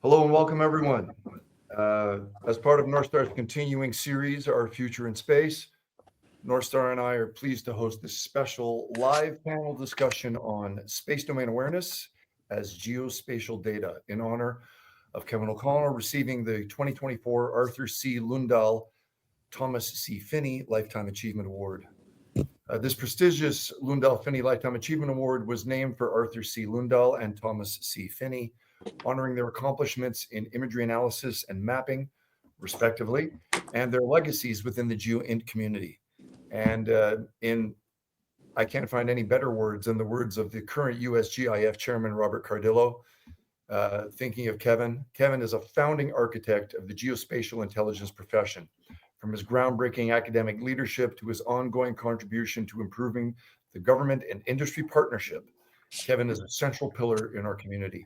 Hello and welcome, everyone. As part of Northstar's continuing series, Our Future in Space, Northstar and I are pleased to host this special live panel discussion on space domain awareness as geospatial data in honor of Kevin O'Connell receiving the 2024 Arthur C. Lundahl Thomas C. Finney Lifetime Achievement Award. This prestigious Lundahl Finney Lifetime Achievement Award was named for Arthur C. Lundahl and Thomas C. Finney, honoring their accomplishments in imagery analysis and mapping, respectively, and their legacies within the GeoInt community. And I can't find any better words than the words of the current USGIF chairman, Robert Cardillo, thinking of Kevin. Kevin is a founding architect of the geospatial intelligence profession. From his groundbreaking academic leadership to his ongoing contribution to improving the government and industry partnership, Kevin is a central pillar in our community.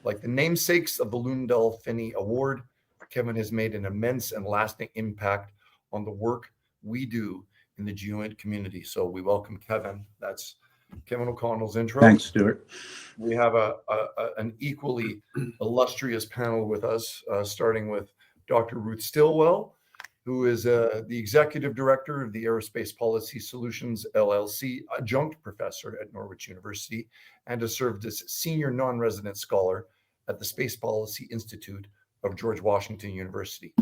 Like the namesakes of the Lundahl Finney Award, Kevin has made an immense and lasting impact on the work we do in the GeoInt community. So we welcome Kevin. That's Kevin O'Connell's intro. Thanks, Stuart. We have an equally illustrious panel with us, starting with Dr. Ruth Stillwell, who is the Executive Director of the Aerospace Policy Solutions, LLC, adjunct professor at Norwich University, and has served as Senior Non-Resident Scholar at the Space Policy Institute of George Washington University.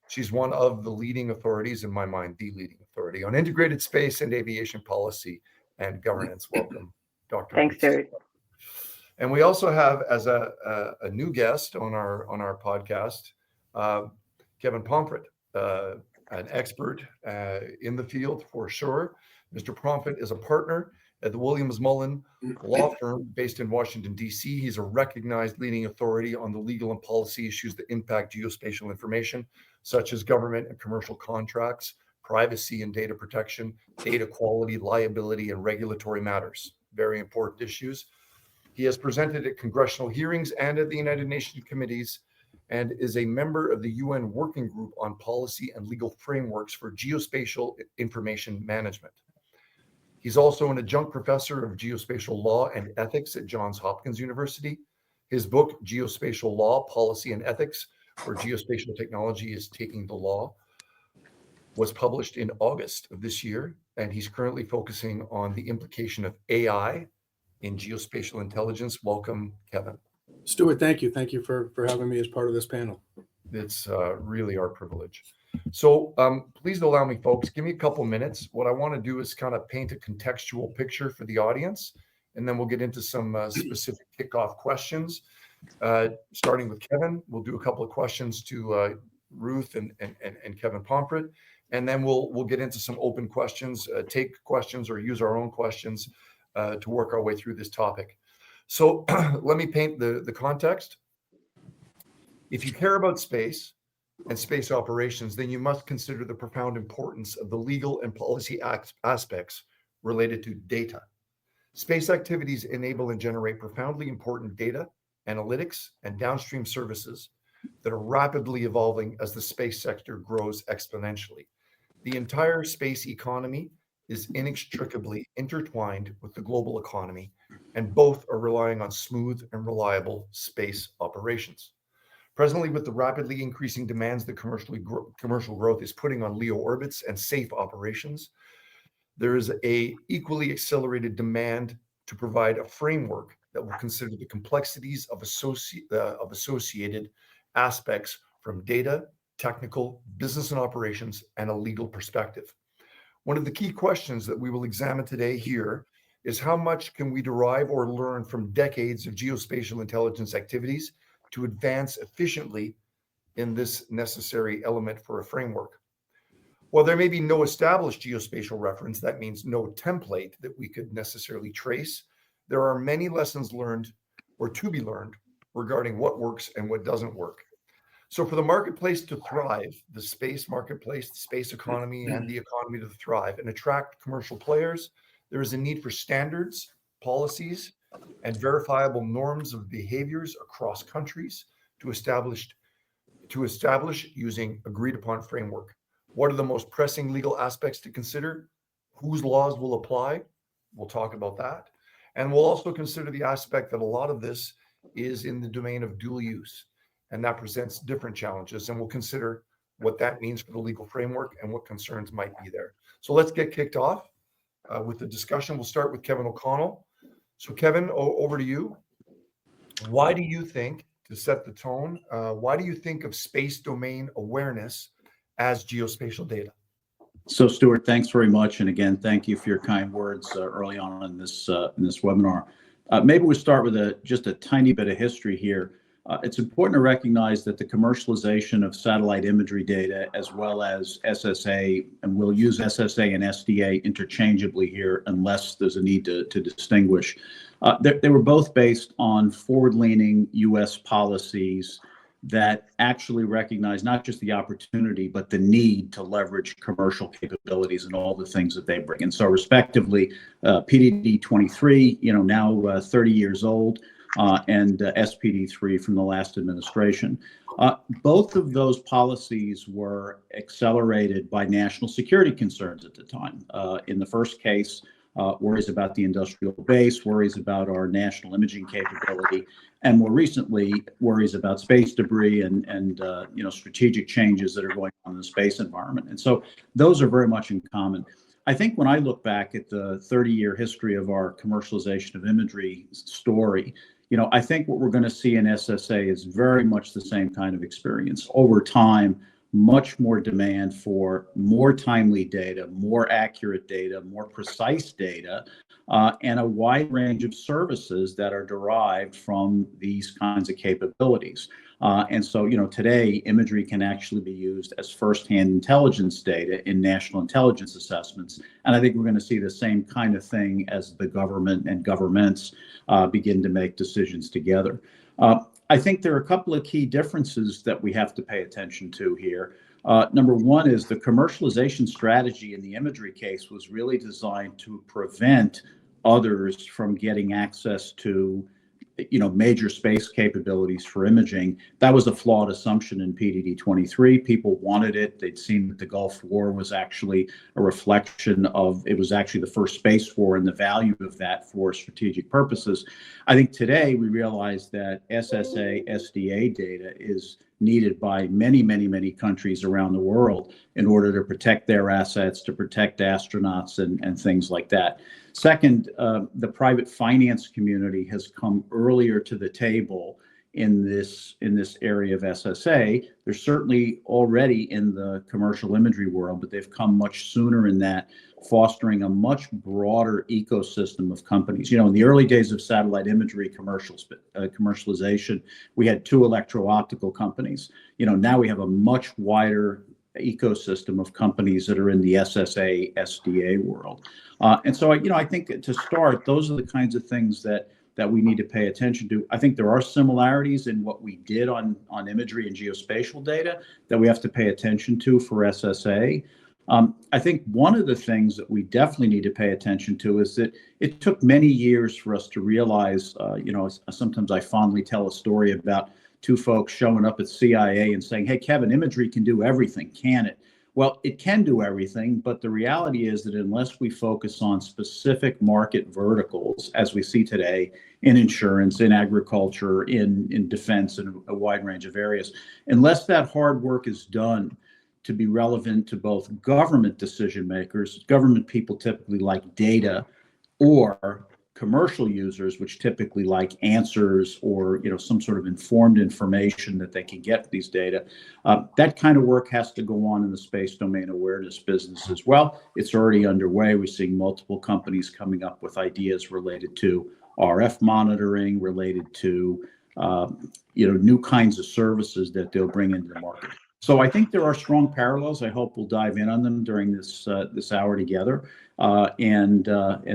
She's one of the leading authorities, in my mind, the leading authority on integrated space and aviation policy and governance. Welcome, Dr. Thanks, Stuart. And we also have as a new guest on our podcast, Kevin Pomfret, an expert in the field for sure. Mr. Pomfret is a partner at the Williams Mullen law firm based in Washington, D.C. He's a recognized leading authority on the legal and policy issues that impact geospatial information, such as government and commercial contracts, privacy and data protection, data quality, liability, and regulatory matters. Very important issues. He has presented at congressional hearings and at the United Nations committees, and is a member of the UN Working Group on Policy and Legal Frameworks for Geospatial Information Management. He's also an adjunct professor of geospatial law and ethics at Johns Hopkins University. His book, Geospatial Law, Policy and Ethics, where Geospatial Technology is Taking the Law, was published in August of this year, and he's currently focusing on the implication of AI in geospatial intelligence. Welcome, Kevin. Stuart, thank you. Thank you for having me as part of this panel. It's really our privilege. So please allow me, folks, give me a couple minutes. What I want to do is kind of paint a contextual picture for the audience, and then we'll get into some specific kickoff questions. Starting with Kevin, we'll do a couple of questions to Ruth and Kevin Pomfret, and then we'll get into some open questions, take questions or use our own questions to work our way through this topic. So let me paint the context. If you care about space and space operations, then you must consider the profound importance of the legal and policy aspects related to data. Space activities enable and generate profoundly important data, analytics, and downstream services that are rapidly evolving as the space sector grows exponentially. The entire space economy is inextricably intertwined with the global economy, and both are relying on smooth and reliable space operations. Presently, with the rapidly increasing demands that commercial growth is putting on LEO orbits and safe operations, there is a equally accelerated demand to provide a framework that will consider the complexities of associated aspects from data, technical, business and operations, and a legal perspective. One of the key questions that we will examine today here is how much can we derive or learn from decades of geospatial intelligence activities to advance efficiently in this necessary element for a framework. While there may be no established geospatial reference, that means no template that we could necessarily trace, there are many lessons learned or to be learned regarding what works and what doesn't work. So for the marketplace to thrive, the space marketplace, the space economy, and the economy to thrive and attract commercial players, there is a need for standards, policies, and verifiable norms of behaviors across countries to establish using agreed upon framework. What are the most pressing legal aspects to consider? Whose laws will apply? We'll talk about that. And we'll also consider the aspect that a lot of this is in the domain of dual use. and that presents different challenges. And we'll consider what that means for the legal framework and what concerns might be there. So let's get kicked off with the discussion. We'll start with Kevin O'Connell. So Kevin, over to you. Why do you think, to set the tone, why do you think of space domain awareness as geospatial data? So, Stuart, thanks very much. And again, thank you for your kind words early on in this webinar. Maybe we'll start with just a tiny bit of history here. It's important to recognize that the commercialization of satellite imagery data, as well as SSA, and we'll use SSA and SDA interchangeably here unless there's a need to distinguish. They were both based on forward-leaning U.S. policies that actually recognize not just the opportunity, but the need to leverage commercial capabilities and all the things that they bring. And so respectively, PDD 23, now 30 years old, and SPD 3 from the last administration. Both of those policies were accelerated by national security concerns at the time. In the first case, worries about the industrial base, worries about our national imaging capability, and more recently, worries about space debris and strategic changes that are going on in the space environment. And so those are very much in common. I think when I look back at the 30-year history of our commercialization of imagery story, I think what we're going to see in SSA is very much the same kind of experience. Over time, much more demand for more timely data, more accurate data, more precise data, and a wide range of services that are derived from these kinds of capabilities. And so, today, imagery can actually be used as firsthand intelligence data in national intelligence assessments. And I think we're going to see the same kind of thing as the government and governments begin to make decisions together. I think there are a couple of key differences that we have to pay attention to here. Number one is the commercialization strategy in the imagery case was really designed to prevent others from getting access to major space capabilities for imaging. That was a flawed assumption in PDD 23. People wanted it. They'd seen that the Gulf War was actually a reflection of, it was actually the first space war and the value of that for strategic purposes. I think today we realize that SSA, SDA data is needed by many, many, many countries around the world in order to protect their assets, to protect astronauts and things like that. Second, the private finance community has come earlier to the table in this area of SSA. They're certainly already in the commercial imagery world, but they've come much sooner in that, fostering a much broader ecosystem of companies. In the early days of satellite imagery commercialization, we had two electro-optical companies. Now we have a much wider ecosystem of companies that are in the SSA, SDA world. And so, I think to start, those are the kinds of things that we need to pay attention to. I think there are similarities in what we did on imagery and geospatial data that we have to pay attention to for SSA. I think one of the things that we definitely need to pay attention to is that it took many years for us to realize, sometimes I fondly tell a story about two folks showing up at CIA and saying, "Hey, Kevin, imagery can do everything, can it?" Well, it can do everything, but the reality is that unless we focus on specific market verticals, as we see today in insurance, in agriculture, in defense, and a wide range of areas, unless that hard work is done to be relevant to both government decision makers, government people typically like data, or commercial users, which typically like answers or some sort of informed information that they can get these data. That kind of work has to go on in the space domain awareness business as well. It's already underway. We're seeing multiple companies coming up with ideas related to RF monitoring, related to new kinds of services that they'll bring into the market. So I think there are strong parallels. I hope we'll dive in on them during this hour together. And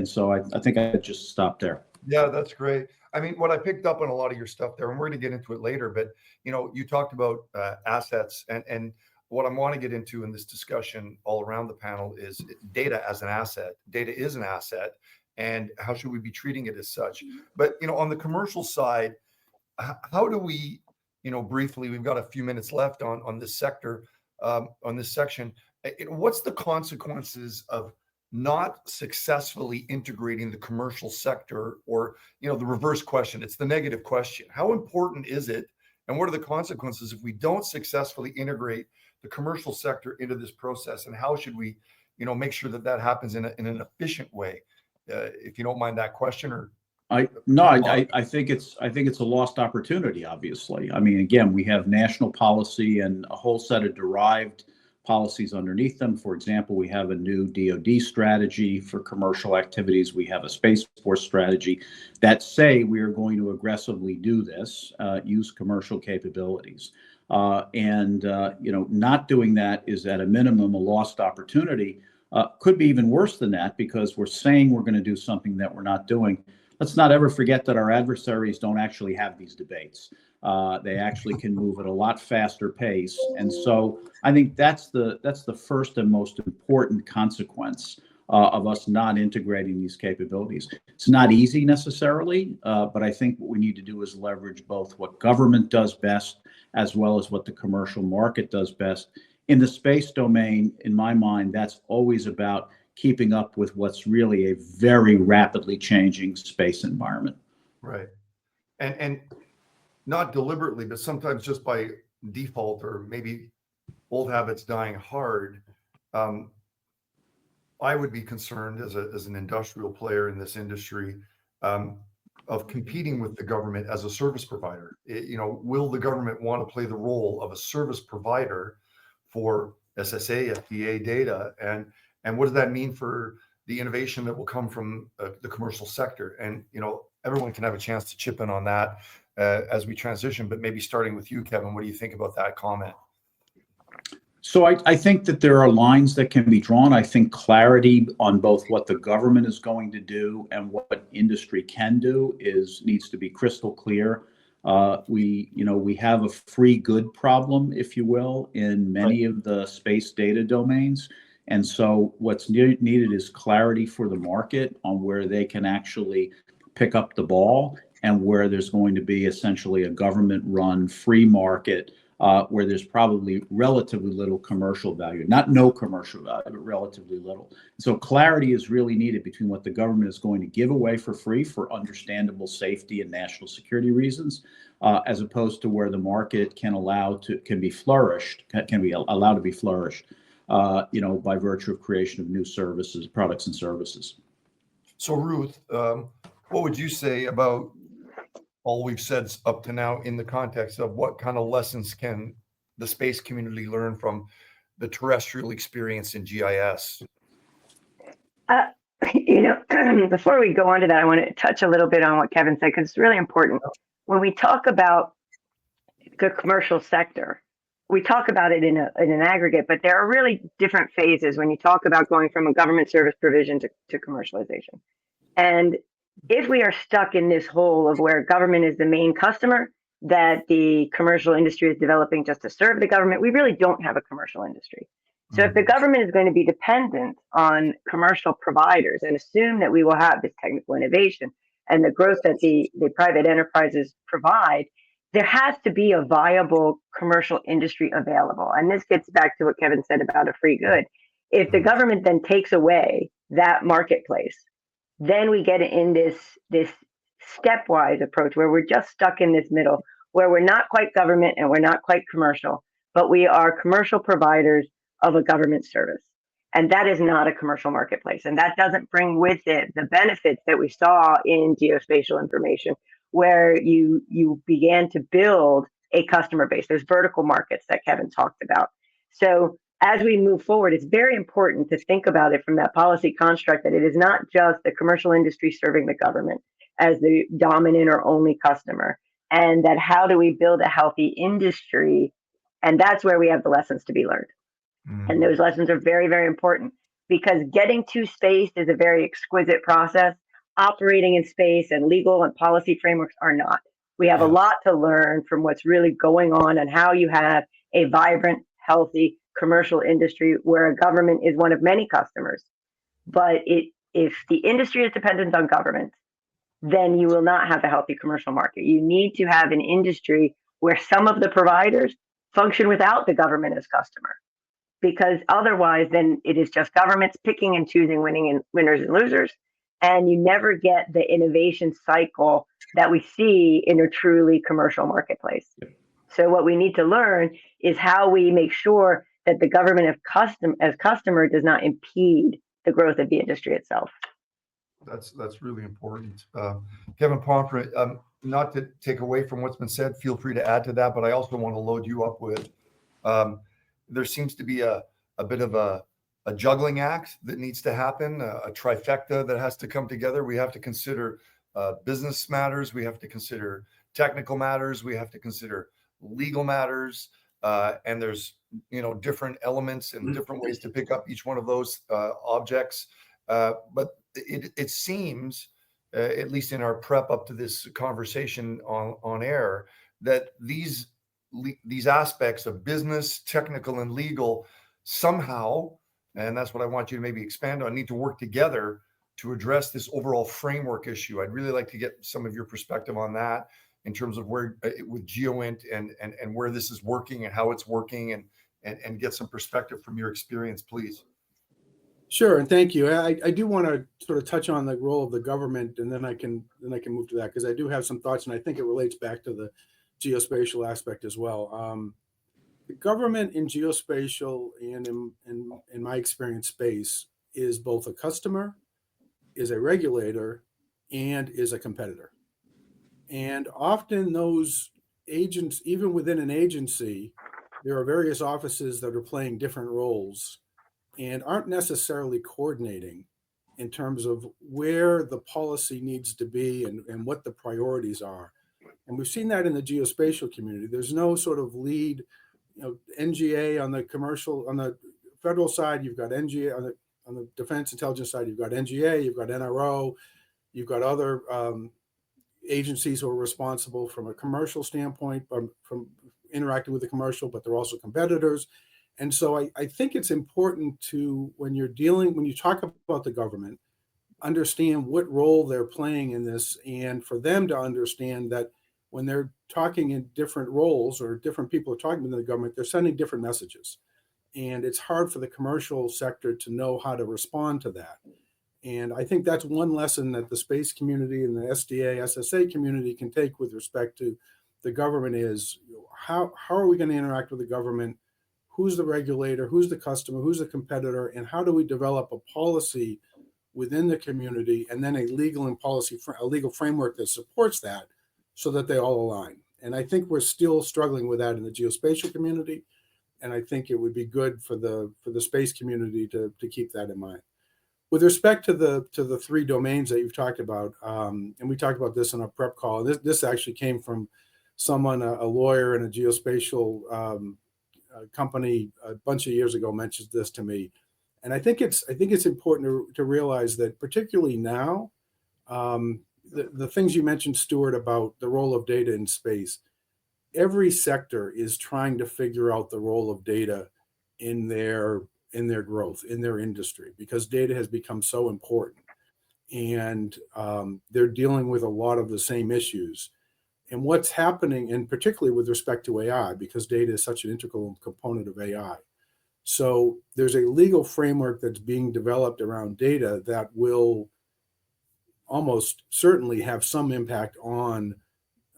so I think I just stop there. Yeah, that's great. I mean, what I picked up on a lot of your stuff there, and we're going to get into it later, but you talked about assets, and what I want to get into in this discussion all around the panel is data as an asset. Data is an asset, and how should we be treating it as such? But on the commercial side, how do we, briefly, we've got a few minutes left on this sector, on this section. What's the consequences of not successfully integrating the commercial sector, or the reverse question? It's the negative question. How important is it, And what are the consequences if we don't successfully integrate the commercial sector into this process? And how should we, make sure that that happens in an efficient way? If you don't mind that question, or I think it's a lost opportunity, obviously. I mean, again, we have national policy and a whole set of derived policies underneath them. For example, we have a new DoD strategy for commercial activities. We have a Space Force strategy that say we are going to aggressively do this, use commercial capabilities. Not doing that is at a minimum a lost opportunity. Could be even worse than that, because we're saying we're going to do something that we're not doing. Let's not ever forget that our adversaries don't actually have these debates. They actually can move at a lot faster pace. And so I think that's the first and most important consequence of us not integrating these capabilities. It's not easy necessarily, but I think what we need to do is leverage both what government does best as well as what the commercial market does best. In the space domain, in my mind, that's always about keeping up with what's really a very rapidly changing space environment. Right. And not deliberately, but sometimes just by default, or maybe old habits dying hard, I would be concerned as an industrial player in this industry, of competing with the government as a service provider. Will the government want to play the role of a service provider for SSA, FDA data, and what does that mean for the innovation that will come from the commercial sector? And everyone can have a chance to chip in on that as we transition, but maybe starting with you, Kevin, what do you think about that comment? So I think that there are lines that can be drawn. I think clarity on both what the government is going to do and what industry can do needs to be crystal clear. We have a free good problem, if you will, in many of the space data domains. And so what's needed is clarity for the market on where they can actually pick up the ball, and where there's going to be essentially a government-run free market where there's probably relatively little commercial value, not no commercial value, but relatively little. So clarity is really needed between what the government is going to give away for free for understandable safety and national security reasons, as opposed to where the market can be allowed to be flourished, by virtue of creation of new services, products and services. So Ruth, what would you say about all we've said up to now in the context of what kind of lessons can the space community learn from the terrestrial experience in GIS? Before we go on to that, I want to touch a little bit on what Kevin said, because it's really important. When we talk about the commercial sector, we talk about it in an aggregate, but there are really different phases when you talk about going from a government service provision to commercialization. And if we are stuck in this hole of where government is the main customer, that the commercial industry is developing just to serve the government, we really don't have a commercial industry. So if the government is going to be dependent on commercial providers and assume that we will have this technical innovation and the growth that the private enterprises provide, there has to be a viable commercial industry available. And this gets back to what Kevin said about a free good. If the government then takes away that marketplace, then we get in this stepwise approach where we're just stuck in this middle, where we're not quite government and we're not quite commercial, but we are commercial providers of a government service. And that is not a commercial marketplace. And that doesn't bring with it the benefits that we saw in geospatial information, where you began to build a customer base. There's vertical markets that Kevin talked about. So as we move forward, it's very important to think about it from that policy construct, that it is not just the commercial industry serving the government as the dominant or only customer, and that how do we build a healthy industry? And that's where we have the lessons to be learned. And those lessons are very, very important, because getting to space is a very exquisite process. Operating in space and legal and policy frameworks are not. We have a lot to learn from what's really going on and how you have a vibrant, healthy commercial industry where a government is one of many customers. But if the industry is dependent on government, then you will not have a healthy commercial market. You need to have an industry where some of the providers function without the government as customer, because otherwise then it is just governments picking and choosing winners and losers, and you never get the innovation cycle that we see in a truly commercial marketplace. So what we need to learn is how we make sure that the government as customer does not impede the growth of the industry itself. That's really important. Kevin Pomfret, not to take away from what's been said, feel free to add to that, but I also want to load you up with, there seems to be a bit of a juggling act that needs to happen, a trifecta that has to come together. We have to consider business matters. We have to consider technical matters. We have to consider legal matters. And there's, different elements and different ways to pick up each one of those objects. But it seems, at least in our prep up to this conversation on air, that these aspects of business, technical, and legal somehow, and that's what I want you to maybe expand on, need to work together to address this overall framework issue. I'd really like to get some of your perspective on that in terms of where with GeoInt and where this is working and how it's working, and get some perspective from your experience, please. Sure, and thank you. I do want to sort of touch on the role of the government, and then I can move to that, because I do have some thoughts, and I think it relates back to the geospatial aspect as well. The government in geospatial and in my experience space is both a customer, is a regulator, and is a competitor. And often those agents, even within an agency, there are various offices that are playing different roles and aren't necessarily coordinating in terms of where the policy needs to be and what the priorities are. And we've seen that in the geospatial community. There's no sort of lead, NGA on the federal side, you've got NGA on the defense intelligence side, you've got NGA, you've got NRO, you've got other agencies who are responsible from a commercial standpoint, from interacting with the commercial, but they're also competitors. And so I think it's important to, when you talk about the government, understand what role they're playing in this, and for them to understand that when they're talking in different roles, or different people are talking to the government, they're sending different messages. And it's hard for the commercial sector to know how to respond to that. And I think that's one lesson that the space community and the SDA, SSA community can take with respect to the government is, how are we going to interact with the government? Who's the regulator? Who's the customer? Who's the competitor? And how do we develop a policy within the community, and then a legal framework that supports that, so that they all align? And I think we're still struggling with that in the geospatial community. And I think it would be good for the space community to keep that in mind. With respect to the three domains that you've talked about, and we talked about this in our prep call. This actually came from someone, a lawyer in a geospatial company a bunch of years ago, mentioned this to me, and I think it's important to realize that, particularly now, the things you mentioned, Stuart, about the role of data in space. Every sector is trying to figure out the role of data in their growth, in their industry, because data has become so important, and they're dealing with a lot of the same issues. And what's happening, and particularly with respect to AI, because data is such an integral component of AI. So there's a legal framework that's being developed around data that will almost certainly have some impact on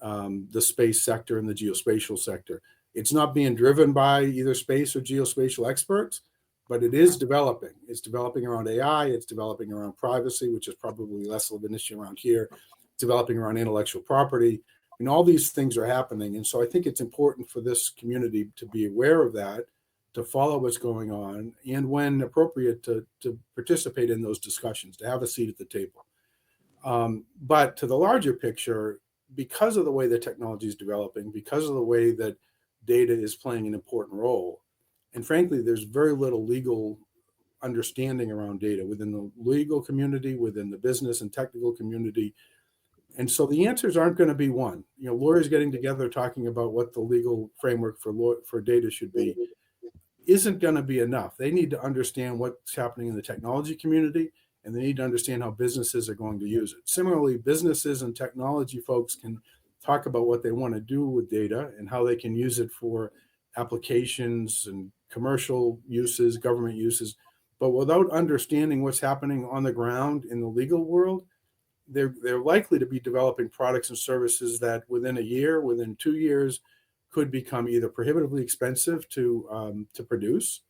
the space sector and the geospatial sector. It's not being driven by either space or geospatial experts, but it is developing. It's developing around AI. It's developing around privacy, which is probably less of an issue around here. It's developing around intellectual property. And all these things are happening. And so I think it's important for this community to be aware of that, to follow what's going on, and when appropriate, to participate in those discussions, to have a seat at the table. But to the larger picture, because of the way the technology is developing, because of the way that data is playing an important role, and frankly, there's very little legal understanding around data within the legal community, within the business and technical community. And so the answers aren't going to be one. Lawyers getting together talking about what the legal framework for data should be isn't going to be enough. They need to understand what's happening in the technology community, and they need to understand how businesses are going to use it. Similarly, businesses and technology folks can talk about what they want to do with data and how they can use it for applications and commercial uses, government uses. But without understanding what's happening on the ground in the legal world, they're likely to be developing products and services that within a year, within 2 years, could become either prohibitively expensive to produce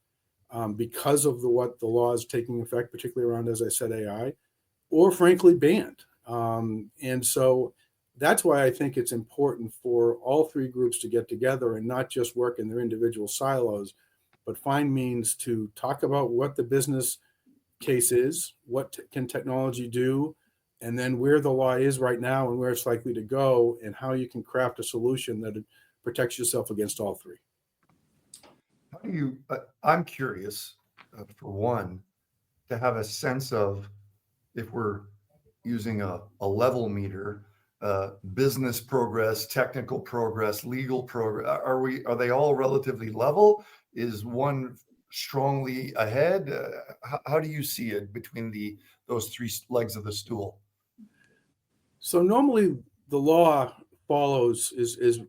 because of what the law is taking effect, particularly around, as I said, AI, or frankly banned. And so that's why I think it's important for all three groups to get together and not just work in their individual silos, but find means to talk about what the business case is, what can technology do, and then where the law is right now and where it's likely to go, and how you can craft a solution that protects yourself against all three. How do you, I'm curious, for one, to have a sense of if we're using a level meter, business progress, technical progress, legal progress, are they all relatively level? Is one strongly ahead? How do you see it between those three legs of the stool? So normally the law follows is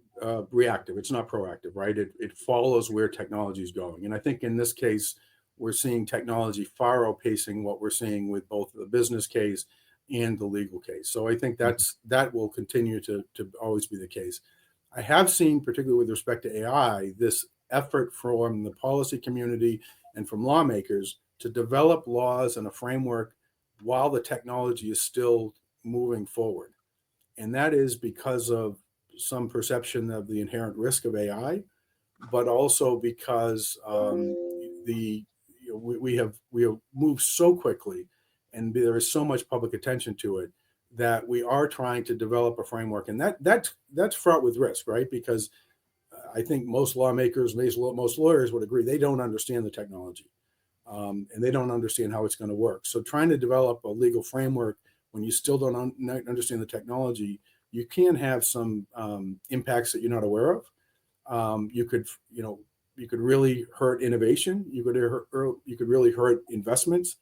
reactive. It's not proactive, right? It follows where technology is going. And I think in this case, we're seeing technology far outpacing what we're seeing with both the business case and the legal case. So I think that will continue to always be the case. I have seen, particularly with respect to AI, this effort from the policy community and from lawmakers to develop laws and a framework while the technology is still moving forward. And that is because of some perception of the inherent risk of AI, but also because we have moved so quickly, and there is so much public attention to it, that we are trying to develop a framework, and that's fraught with risk, right? Because I think most lawmakers, most lawyers would agree they don't understand the technology, and they don't understand how it's going to work. So trying to develop a legal framework when you still don't understand the technology, you can have some impacts that you're not aware of. You could really hurt innovation. You could really hurt investments.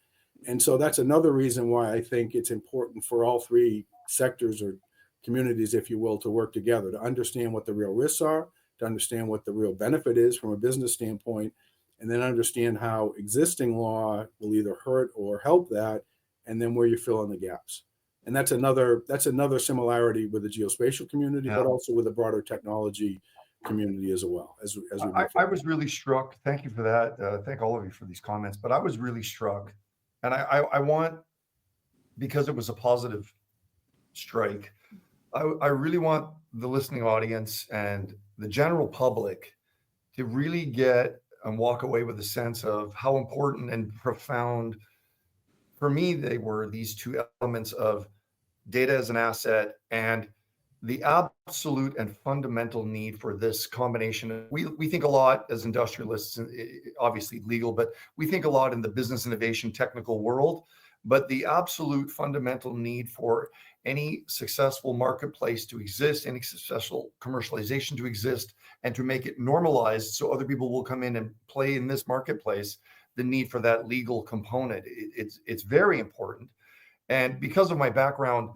And so that's another reason why I think it's important for all three sectors or communities, if you will, to work together, to understand what the real risks are, to understand what the real benefit is from a business standpoint, and then understand how existing law will either hurt or help that, and then where you fill in the gaps. And that's another similarity with the geospatial community, but also with the broader technology community as well. I was really struck. Thank you for that. Thank all of you for these comments. But I was really struck, and I want, because it was a positive strike, I really want the listening audience and the general public to really get and walk away with a sense of how important and profound, for me, they were, these two elements of data as an asset and the absolute and fundamental need for this combination. We think a lot as industrialists, obviously legal, but we think a lot in the business innovation technical world. But the absolute fundamental need for any successful marketplace to exist, any successful commercialization to exist, and to make it normalized so other people will come in and play in this marketplace, the need for that legal component. It's very important. And because of my background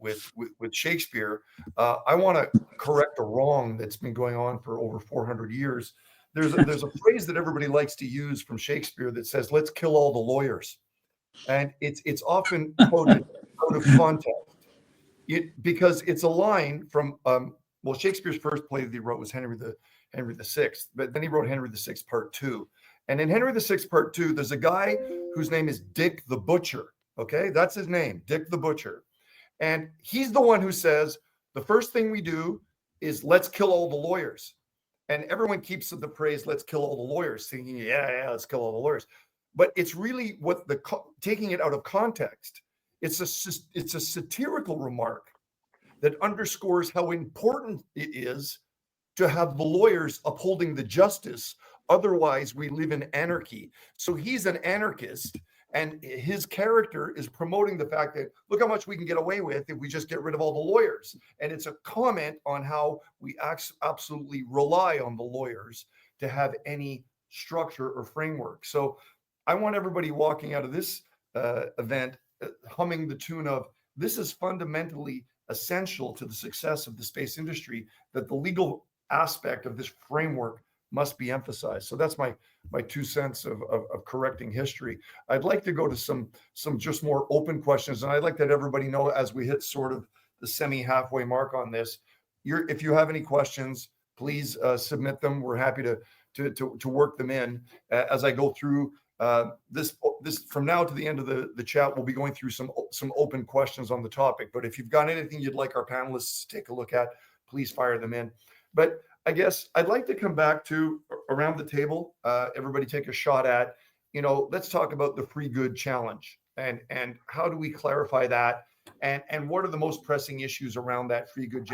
with Shakespeare, I want to correct a wrong that's been going on for over 400 years. There's a phrase that everybody likes to use from Shakespeare that says, "Let's kill all the lawyers," and it's often quoted out of context. Because it's a line from well, Shakespeare's first play that he wrote was Henry VI, but then he wrote Henry VI Part 2. And in Henry VI Part 2, there's a guy whose name is Dick the Butcher. Okay, that's his name, Dick the Butcher. And he's the one who says, the first thing we do is let's kill all the lawyers. And everyone keeps the phrase, let's kill all the lawyers, thinking, yeah, let's kill all the lawyers. But it's really taking it out of context. It's a satirical remark that underscores how important it is to have the lawyers upholding the justice. Otherwise, we live in anarchy. So he's an anarchist, and his character is promoting the fact that look how much we can get away with if we just get rid of all the lawyers. And it's a comment on how we absolutely rely on the lawyers to have any structure or framework. So I want everybody walking out of this event humming the tune of, this is fundamentally essential to the success of the space industry, that the legal aspect of this framework must be emphasized. So that's my 2 cents of correcting history. I'd like to go to some just more open questions, and I'd like that everybody know, as we hit sort of the semi halfway mark on this, if you have any questions, please submit them. We're happy to work them in as I go through this from now to the end of the chat. We'll be going through some open questions on the topic. But if you've got anything you'd like our panelists to take a look at, please fire them in. But I guess I'd like to come back to around the table. Everybody take a shot at, let's talk about the free good challenge and how do we clarify that? And what are the most pressing issues around that free good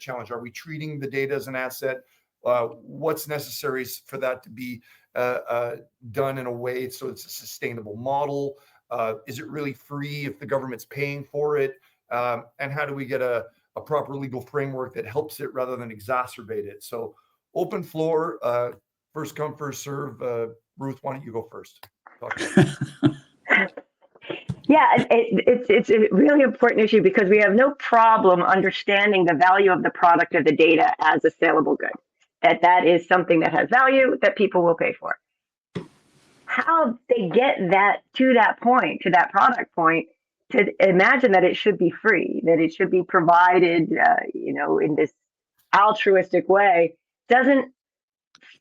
challenge? Are we treating the data as an asset? What's necessary for that to be done in a way so it's a sustainable model? Is it really free if the government's paying for it? And how do we get a proper legal framework that helps it rather than exacerbate it? So open floor, first come, first serve. Ruth, why don't you go first? Yeah, it's a really important issue because we have no problem understanding the value of the product or the data as a saleable good, that is something that has value that people will pay for. How they get that to that point, to that product point, to imagine that it should be free, that it should be provided, in this altruistic way, doesn't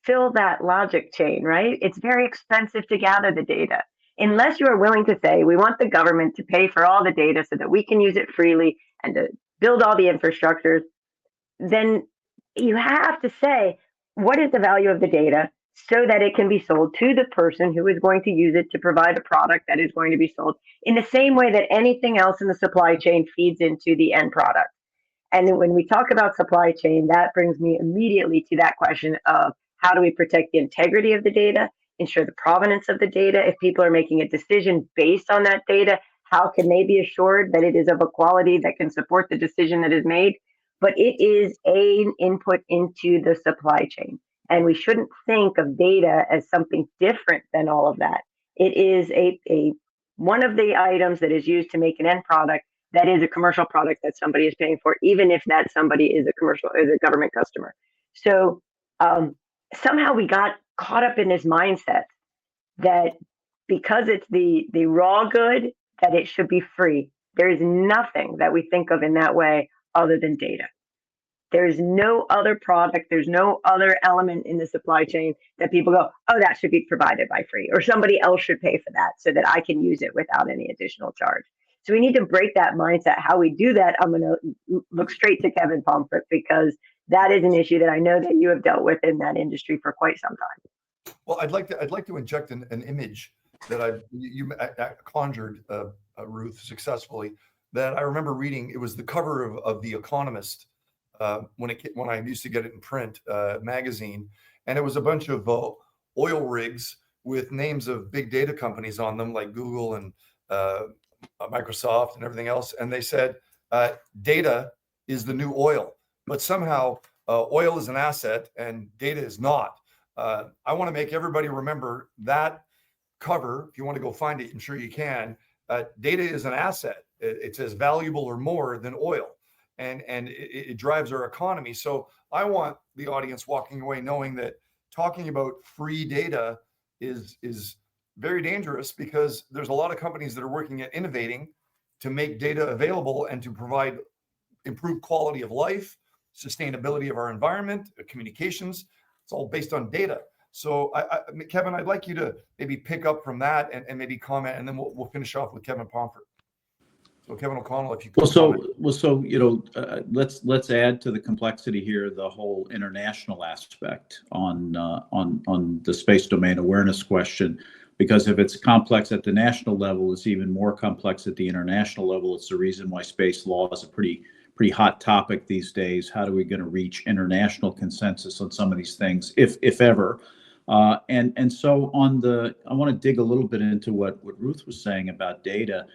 fill that logic chain, right? It's very expensive to gather the data. Unless you are willing to say, we want the government to pay for all the data so that we can use it freely and to build all the infrastructures, then you have to say, what is the value of the data so that it can be sold to the person who is going to use it to provide a product that is going to be sold in the same way that anything else in the supply chain feeds into the end product. And when we talk about supply chain, that brings me immediately to that question of how do we protect the integrity of the data, ensure the provenance of the data? If people are making a decision based on that data, how can they be assured that it is of a quality that can support the decision that is made? But it is an input into the supply chain. And we shouldn't think of data as something different than all of that. It is a one of the items that is used to make an end product that is a commercial product that somebody is paying for, even if that somebody is a government customer. So somehow we got caught up in this mindset that because it's the raw good, that it should be free. There is nothing that we think of in that way other than data. There's no other product, there's no other element in the supply chain that people go, oh, that should be provided by free, or somebody else should pay for that so that I can use it without any additional charge. So we need to break that mindset. How we do that, I'm going to look straight to Kevin Pomfret, because that is an issue that I know that you have dealt with in that industry for quite some time. Well, I'd like to inject an image that you conjured, Ruth, successfully, that I remember reading. It was the cover of The Economist when I used to get it in print magazine, and it was a bunch of oil rigs with names of big data companies on them, like Google and Microsoft and everything else. And they said data is the new oil, but somehow oil is an asset and data is not. I want to make everybody remember that cover. If you want to go find it, I'm sure you can. Data is an asset. It's as valuable or more than oil, and it drives our economy. So I want the audience walking away knowing that talking about free data is very dangerous, because there's a lot of companies that are working at innovating to make data available and to provide improved quality of life, sustainability of our environment, communications. It's all based on data. So Kevin, I'd like you to maybe pick up from that and maybe comment, and then we'll finish off with Kevin Pomfret. So Kevin O'Connell, if you could. Let's add to the complexity here the whole international aspect on the space domain awareness question, because if it's complex at the national level, it's even more complex at the international level. It's the reason why space law is a pretty hot topic these days. How do we going to reach international consensus on some of these things, if ever? And so I want to dig a little bit into what Ruth was saying about data.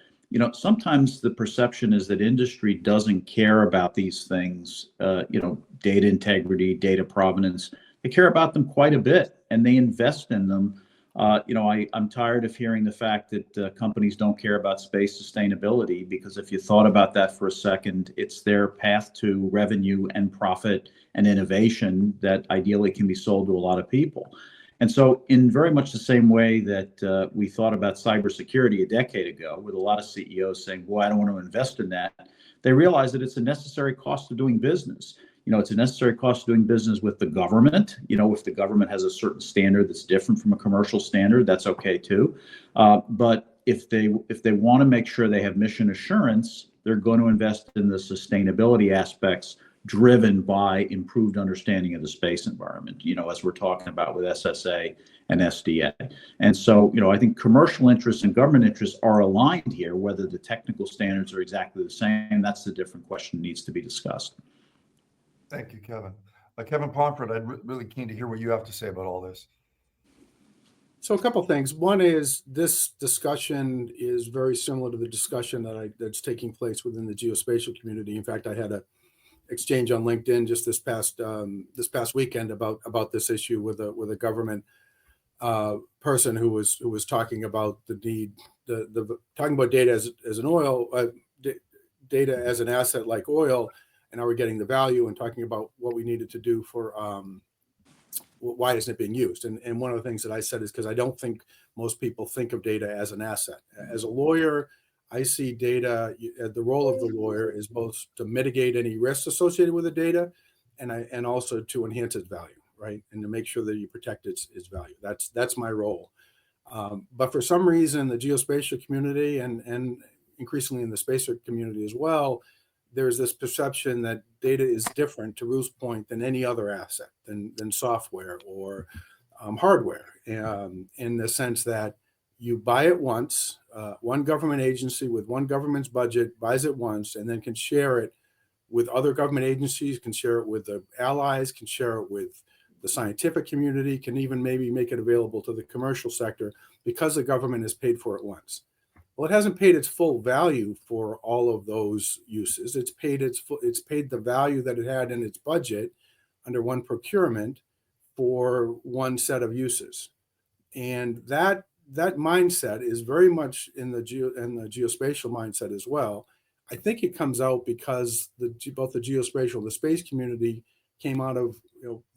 Sometimes the perception is that industry doesn't care about these things, data integrity, data provenance. They care about them quite a bit, and they invest in them. I'm tired of hearing the fact that companies don't care about space sustainability, because if you thought about that for a second, it's their path to revenue and profit and innovation that ideally can be sold to a lot of people. And so in very much the same way that we thought about cybersecurity a decade ago, with a lot of CEOs saying, boy, I don't want to invest in that, they realize that it's a necessary cost of doing business. it's a necessary cost of doing business with the government. If the government has a certain standard that's different from a commercial standard, that's okay too. But if they want to make sure they have mission assurance, they're going to invest in the sustainability aspects driven by improved understanding of the space environment, as we're talking about with SSA and SDA. And so, I think commercial interests and government interests are aligned here. Whether the technical standards are exactly the same, that's the different question that needs to be discussed. Thank you, Kevin. Kevin Pomfret, I'd really keen to hear what you have to say about all this. So a couple things. One is this discussion is very similar to the discussion that's taking place within the geospatial community. In fact, I had a exchange on LinkedIn just this past weekend about this issue with a government person who was talking about the need, talking about data as an oil, data as an asset like oil, and are we getting the value, and talking about what we needed to do for why isn't it being used? And one of the things that I said is because I don't think most people think of data as an asset. As a lawyer, I see data, the role of the lawyer is both to mitigate any risks associated with the data and also to enhance its value, right? And to make sure that you protect its value. That's my role. But for some reason, the geospatial community and increasingly in the space community as well, there's this perception that data is different, to Ruth's point, than any other asset, than software or hardware, in the sense that you buy it once, one government agency with one government's budget buys it once and then can share it with other government agencies, can share it with the allies, can share it with the scientific community, can even maybe make it available to the commercial sector because the government has paid for it once. Well, it hasn't paid its full value for all of those uses. It's paid the value that it had in its budget under one procurement for one set of uses. And that mindset is very much in the geospatial mindset as well. I think it comes out because both the geospatial and the space community came out of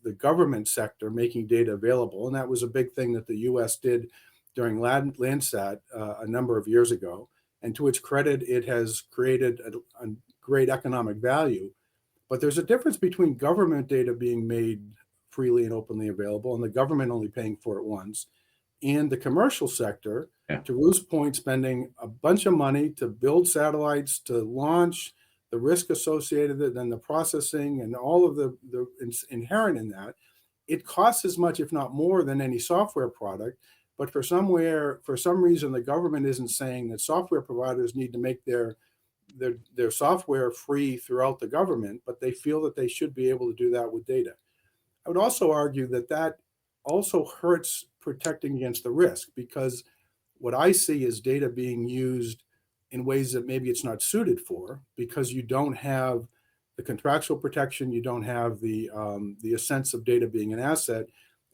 the government sector making data available, and that was a big thing that the U.S. did during Landsat a number of years ago. And to its credit, it has created a great economic value. But there's a difference between government data being made freely and openly available and the government only paying for it once, and the commercial sector, to Ruth's point, spending a bunch of money to build satellites, to launch, the risk associated with it, and the processing and all of the inherent in that. It costs as much, if not more, than any software product. But for some reason, the government isn't saying that software providers need to make their software free throughout the government, but they feel that they should be able to do that with data. I would also argue that also hurts protecting against the risk, because what I see is data being used in ways that maybe it's not suited for, because you don't have the contractual protection, you don't have the sense of data being an asset,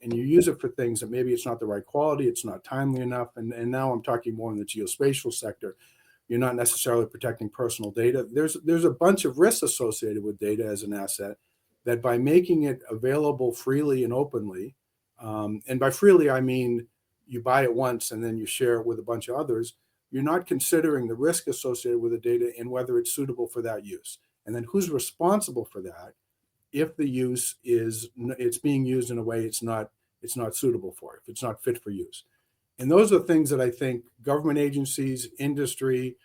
and you use it for things that maybe it's not the right quality, it's not timely enough. And now I'm talking more in the geospatial sector. You're not necessarily protecting personal data. There's a bunch of risks associated with data as an asset that by making it available freely and openly, and by freely, I mean you buy it once and then you share it with a bunch of others, you're not considering the risk associated with the data and whether it's suitable for that use. And then who's responsible for that if the use it's being used in a way it's not suitable for, if it's not fit for use. And those are things that I think government agencies, industry,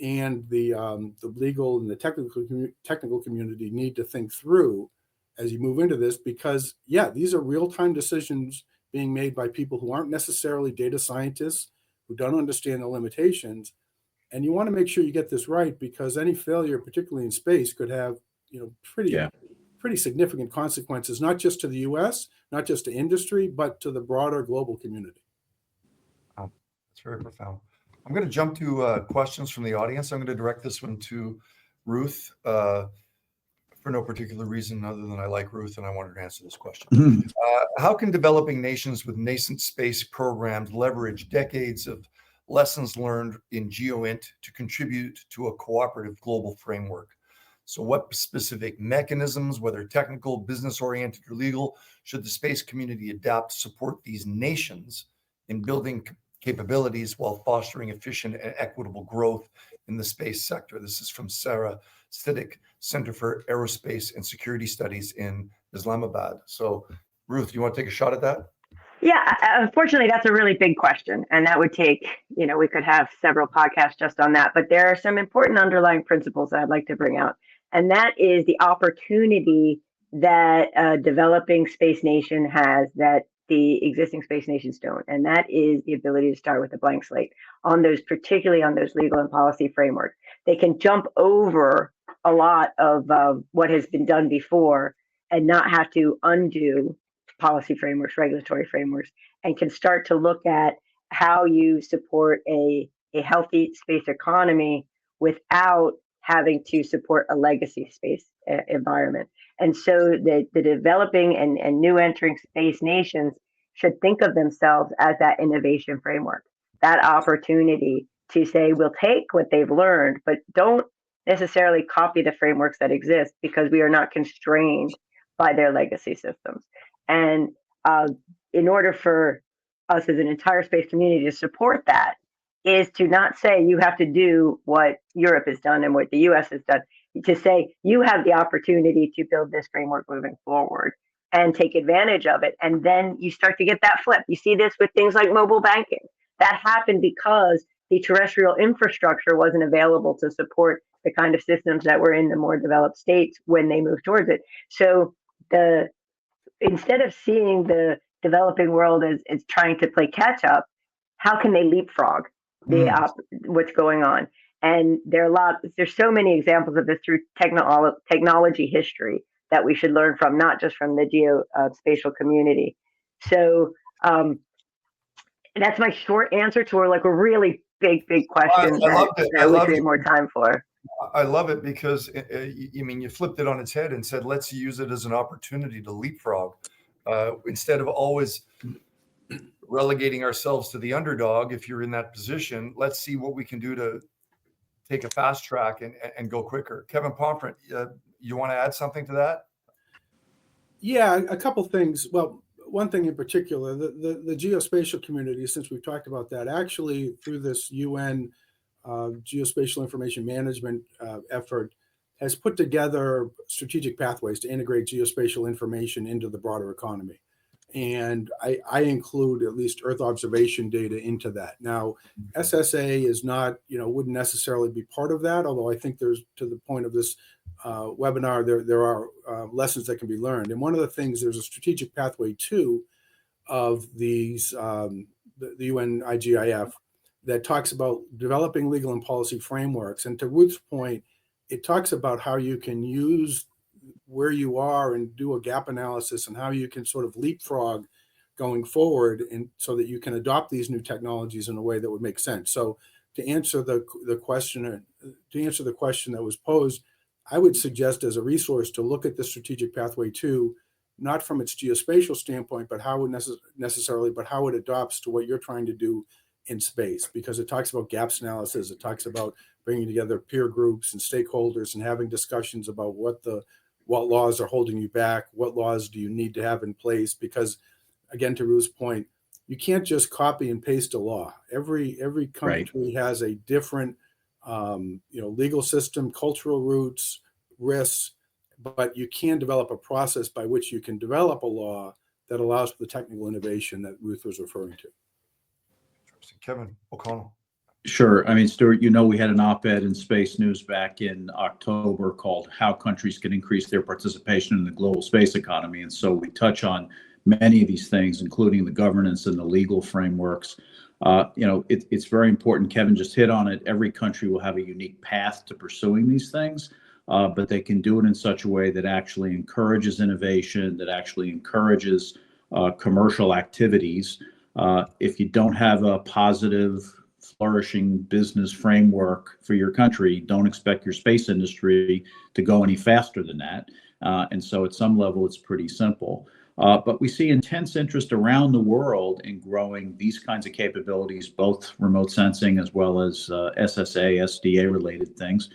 and the legal and the technical community need to think through as you move into this, because these are real-time decisions being made by people who aren't necessarily data scientists, who don't understand the limitations. And you want to make sure you get this right, because any failure, particularly in space, could have pretty significant consequences, not just to the US, not just to industry, but to the broader global community. Wow, that's very profound. I'm going to jump to questions from the audience. I'm going to direct this one to Ruth for no particular reason other than I like Ruth and I want her to answer this question. How can developing nations with nascent space programs leverage decades of lessons learned in GeoInt to contribute to a cooperative global framework? So what specific mechanisms, whether technical, business-oriented, or legal, should the space community adapt to support these nations in building capabilities while fostering efficient and equitable growth in the space sector. This is from Sarah Stidic, Center for Aerospace and Security Studies in Islamabad. So, Ruth, you want to take a shot at that? Yeah, unfortunately, that's a really big question. And that would take, we could have several podcasts just on that. But there are some important underlying principles that I'd like to bring out. And that is the opportunity that a developing space nation has that the existing space nations don't. And that is the ability to start with a blank slate on those, particularly on those legal and policy frameworks. They can jump over a lot of what has been done before and not have to undo policy frameworks, regulatory frameworks, and can start to look at how you support a healthy space economy without having to support a legacy space environment. And so the developing and new entering space nations should think of themselves as that innovation framework, that opportunity to say, we'll take what they've learned, but don't necessarily copy the frameworks that exist because we are not constrained by their legacy systems. And in order for us as an entire space community to support that is to not say you have to do what Europe has done and what the US has done, to say you have the opportunity to build this framework moving forward and take advantage of it. And then you start to get that flip. You see this with things like mobile banking. That happened because the terrestrial infrastructure wasn't available to support the kind of systems that were in the more developed states when they moved towards it. So instead of seeing the developing world as trying to play catch up, how can they leapfrog what's going on? And there's so many examples of this through technology history that we should learn from, not just from the geospatial community. So that's my short answer to a really big question that we create more time for. I love it because you flipped it on its head and said, let's use it as an opportunity to leapfrog instead of always relegating ourselves to the underdog. If you're in that position, let's see what we can do to take a fast track and go quicker. Kevin Pomfret, you want to add something to that? Yeah, a couple things. Well, one thing in particular, the geospatial community, since we've talked about that, actually through this UN geospatial information management effort has put together strategic pathways to integrate geospatial information into the broader economy. And I include at least Earth observation data into that. Now, SSA is not, wouldn't necessarily be part of that, although I think there's, to the point of this webinar, there are lessons that can be learned. And one of the things, there's a strategic pathway too of these, the UN IGIF, that talks about developing legal and policy frameworks. And to Ruth's point, it talks about how you can use where you are and do a gap analysis and how you can sort of leapfrog going forward, and so that you can adopt these new technologies in a way that would make sense. So to answer the question that was posed, I would suggest as a resource to look at the strategic pathway too, not from its geospatial standpoint, but how it but how it adopts to what you're trying to do in space, because it talks about gaps analysis. It talks about bringing together peer groups and stakeholders and having discussions about what laws are holding you back, what laws do you need to have in place, because again, to Ruth's point, you can't just copy and paste a law. Every country has a different legal system, cultural roots, risks, but you can develop a process by which you can develop a law that allows for the technical innovation that Ruth was referring to. Kevin O'Connell. Sure. Stuart, we had an op-ed in Space News back in October called "How Countries Can Increase Their Participation in the Global Space Economy." And so we touch on many of these things, including the governance and the legal frameworks. It's very important. Kevin just hit on it. Every country will have a unique path to pursuing these things, but they can do it in such a way that actually encourages innovation, that actually encourages commercial activities. If you don't have a positive, flourishing business framework for your country, don't expect your space industry to go any faster than that. And so at some level, it's pretty simple. But we see intense interest around the world in growing these kinds of capabilities, both remote sensing as well as SSA, SDA related things.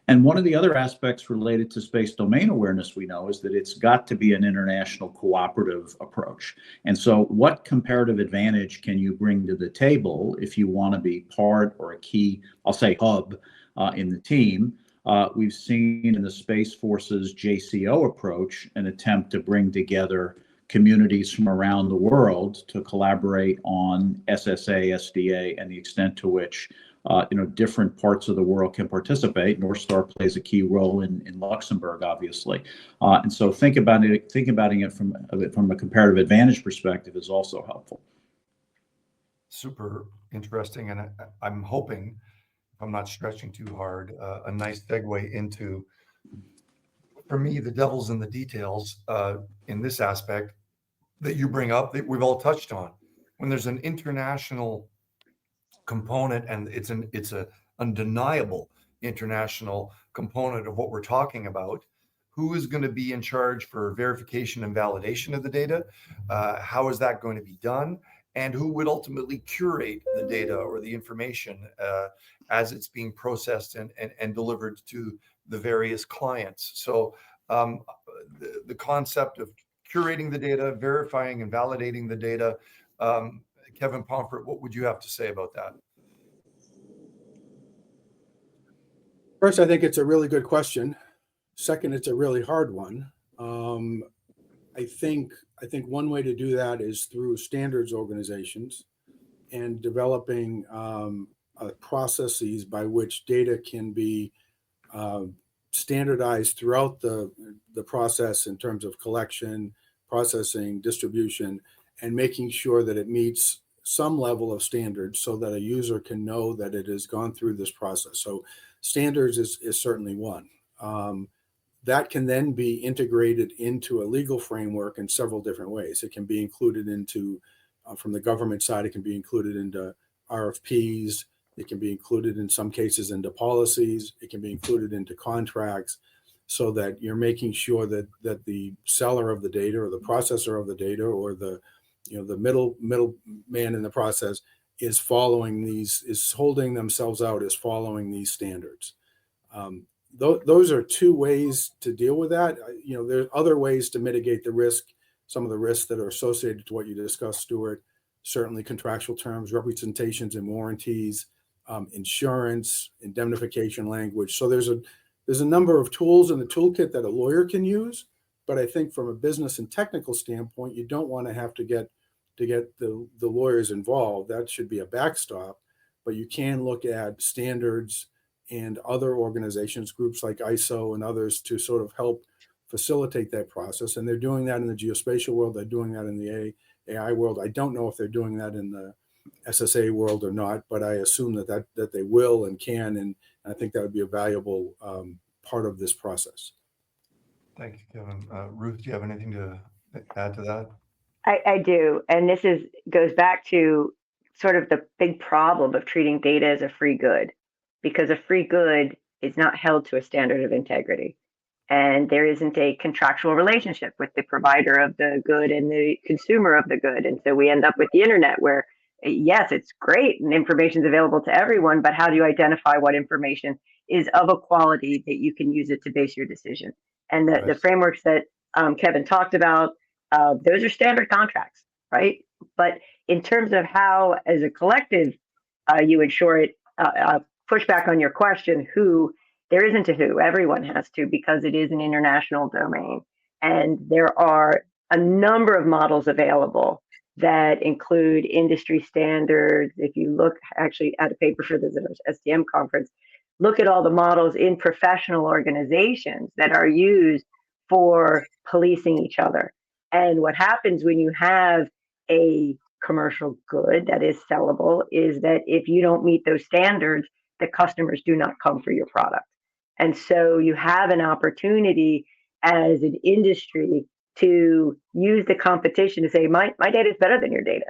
And one of the other aspects related to space domain awareness we know is that it's got to be an international cooperative approach. And so what comparative advantage can you bring to the table if you want to be part or a key, I'll say hub, in the team. We've seen in the Space Force's JCO approach an attempt to bring together communities from around the world to collaborate on SSA, SDA, and the extent to which different parts of the world can participate. North Star plays a key role in Luxembourg, obviously, and so thinking about it from a comparative advantage perspective is also helpful. Super interesting, and I'm hoping, if I'm not stretching too hard, a nice segue into, for me, the devil's in the details in this aspect that you bring up that we've all touched on. When there's an international component, and it's a undeniable international component of what we're talking about, who is going to be in charge for verification and validation of the data? How is that going to be done? And who would ultimately curate the data or the information as it's being processed and delivered to the various clients? So the concept of curating the data, verifying and validating the data. Kevin Pomfret, what would you have to say about that? First, I think it's a really good question. Second, it's a really hard one. I think one way to do that is through standards organizations and developing processes by which data can be standardized throughout the process in terms of collection, processing, distribution, and making sure that it meets some level of standards so that a user can know that it has gone through this process. So standards is certainly one. That can then be integrated into a legal framework in several different ways. It can be included into, from the government side, it can be included into RFPs. It can be included in some cases into policies. It can be included into contracts, so that you're making sure that the seller of the data or the processor of the data or the middle man in the process is following these, is holding themselves out as following these standards. Those are two ways to deal with that. There are other ways to mitigate the risk, some of the risks that are associated to what you discussed, Stuart. Certainly contractual terms, representations and warranties, insurance, indemnification language. So there's a number of tools in the toolkit that a lawyer can use. But I think from a business and technical standpoint, you don't want to have to get the lawyers involved. That should be a backstop. But you can look at standards and other organizations, groups like ISO and others, to sort of help facilitate that process. And they're doing that in the geospatial world. They're doing that in the AI world. I don't know if they're doing that in the SSA world or not, but I assume that they will and can. And I think that would be a valuable part of this process. Thank you, Kevin. Ruth, do you have anything to add to that? I do. And this goes back to sort of the big problem of treating data as a free good, because a free good is not held to a standard of integrity. And there isn't a contractual relationship with the provider of the good and the consumer of the good. And so we end up with the internet where, yes, it's great and information is available to everyone, but how do you identify what information is of a quality that you can use it to base your decision? And the frameworks that Kevin talked about, those are standard contracts, right? But in terms of how, as a collective, you ensure it, push back on your question, there isn't a who, everyone has to, because it is an international domain. And there are a number of models available that include industry standards. If you look actually at a paper for the STM conference, look at all the models in professional organizations that are used for policing each other. And what happens when you have a commercial good that is sellable is that if you don't meet those standards, the customers do not come for your product. And so you have an opportunity as an industry to use the competition to say, my data is better than your data.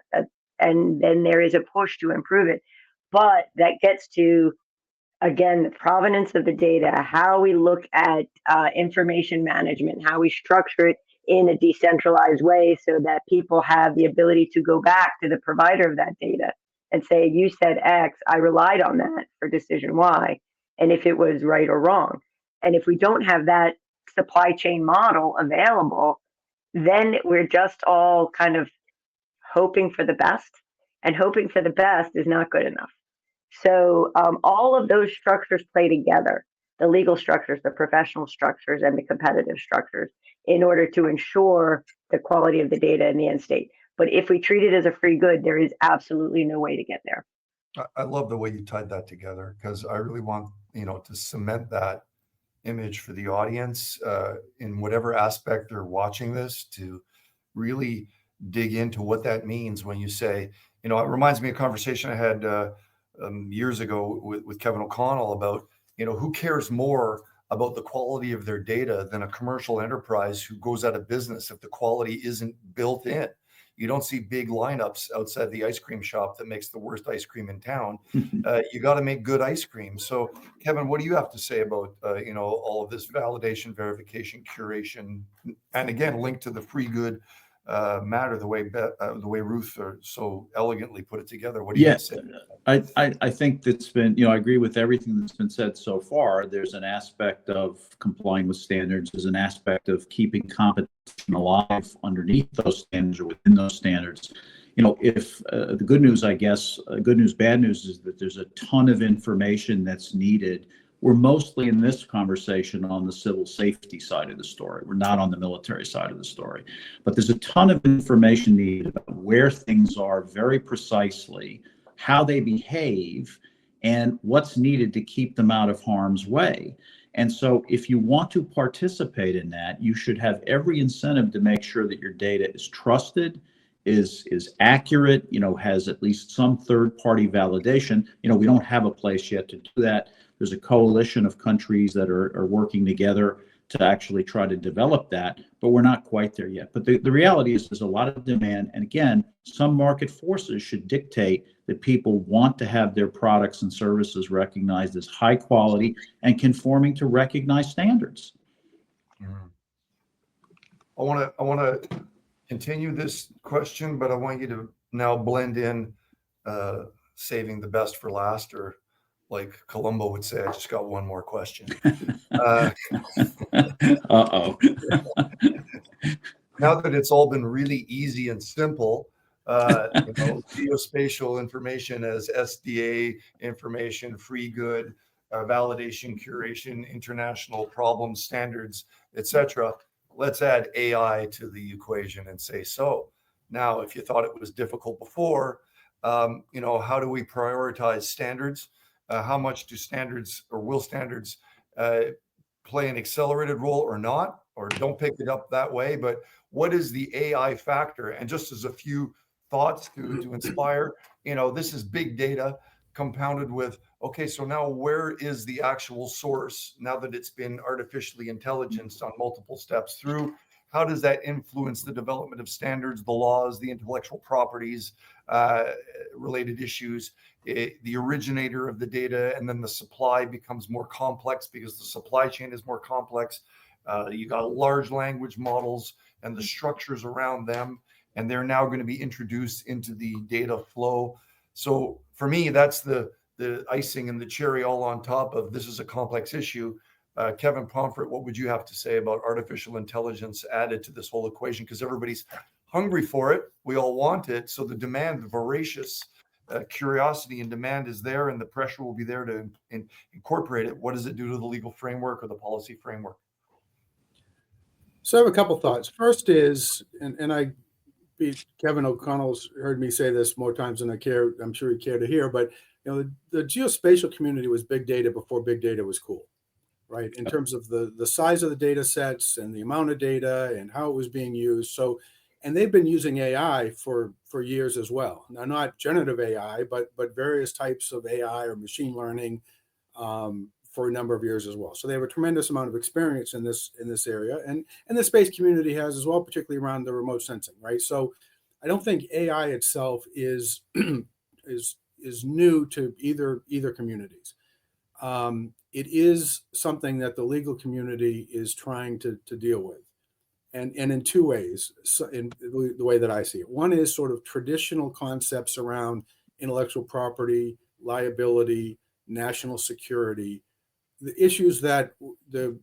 And then there is a push to improve it. But that gets to, again, the provenance of the data, how we look at information management, how we structure it in a decentralized way so that people have the ability to go back to the provider of that data and say, you said X, I relied on that for decision Y, and if it was right or wrong. And if we don't have that supply chain model available, then we're just all kind of hoping for the best, and hoping for the best is not good enough. So all of those structures play together, the legal structures, the professional structures, and the competitive structures in order to ensure the quality of the data in the end state. But if we treat it as a free good, there is absolutely no way to get there. I love the way you tied that together, because I really want, to cement that image for the audience in whatever aspect they're watching this, to really dig into what that means when you say, it reminds me of a conversation I had years ago with Kevin O'Connell about, who cares more about the quality of their data than a commercial enterprise who goes out of business if the quality isn't built in. You don't see big lineups outside the ice cream shop that makes the worst ice cream in town. You got to make good ice cream. So, Kevin, what do you have to say about all of this validation, verification, curation, and again linked to the free good matter, the way Ruth so elegantly put it together? What do you have to say? I think that's been, I agree with everything that's been said so far. There's an aspect of complying with standards. There's an aspect of keeping competition alive underneath those standards or within those standards. If the good news, I guess, good news, bad news is that there's a ton of information that's needed. We're mostly in this conversation on the civil safety side of the story. We're not on the military side of the story. But there's a ton of information needed about where things are very precisely, how they behave, and what's needed to keep them out of harm's way. And so if you want to participate in that, you should have every incentive to make sure that your data is trusted, is accurate, has at least some third-party validation. We don't have a place yet to do that. There's a coalition of countries that are working together to actually try to develop that, but we're not quite there yet. But the reality is there's a lot of demand. And again, some market forces should dictate that people want to have their products and services recognized as high quality and conforming to recognized standards. I want to continue this question, but I want you to now blend in saving the best for last, or like Columbo would say, I just got one more question. Uh-oh. Now that it's all been really easy and simple, geospatial information as SDA information, free good, validation, curation, international problems, standards, etc. Let's add AI to the equation and say, so now if you thought it was difficult before, how do we prioritize standards? How much do standards, or will standards play an accelerated role or not, or don't pick it up that way? But what is the AI factor? And just as a few thoughts to inspire, this is big data compounded with, okay, so now where is the actual source now that it's been artificially intelligenced on multiple steps through? How does that influence the development of standards, the laws, the intellectual properties, related issues, the originator of the data, and then the supply becomes more complex because the supply chain is more complex. You got large language models and the structures around them, and they're now going to be introduced into the data flow. So for me, that's the icing and the cherry all on top of this is a complex issue. Kevin Pomfret, what would you have to say about artificial intelligence added to this whole equation? Because everybody's hungry for it. We all want it. So the demand, the voracious curiosity and demand is there, and the pressure will be there to incorporate it. What does it do to the legal framework or the policy framework? So I have a couple thoughts. First is, and Kevin O'Connell's heard me say this more times than I'm sure he'd care to hear, but the geospatial community was big data before big data was cool, right? In terms of the size of the data sets and the amount of data and how it was being used. So, and they've been using AI for years as well. Now, not generative AI, but various types of AI or machine learning for a number of years as well. So they have a tremendous amount of experience in this area, and the space community has as well, particularly around the remote sensing, right? So I don't think AI itself is is new to either communities. It is something that the legal community is trying to deal with, and in two ways. So in the way that I see it, one is sort of traditional concepts around intellectual property, liability, national security, the issues that the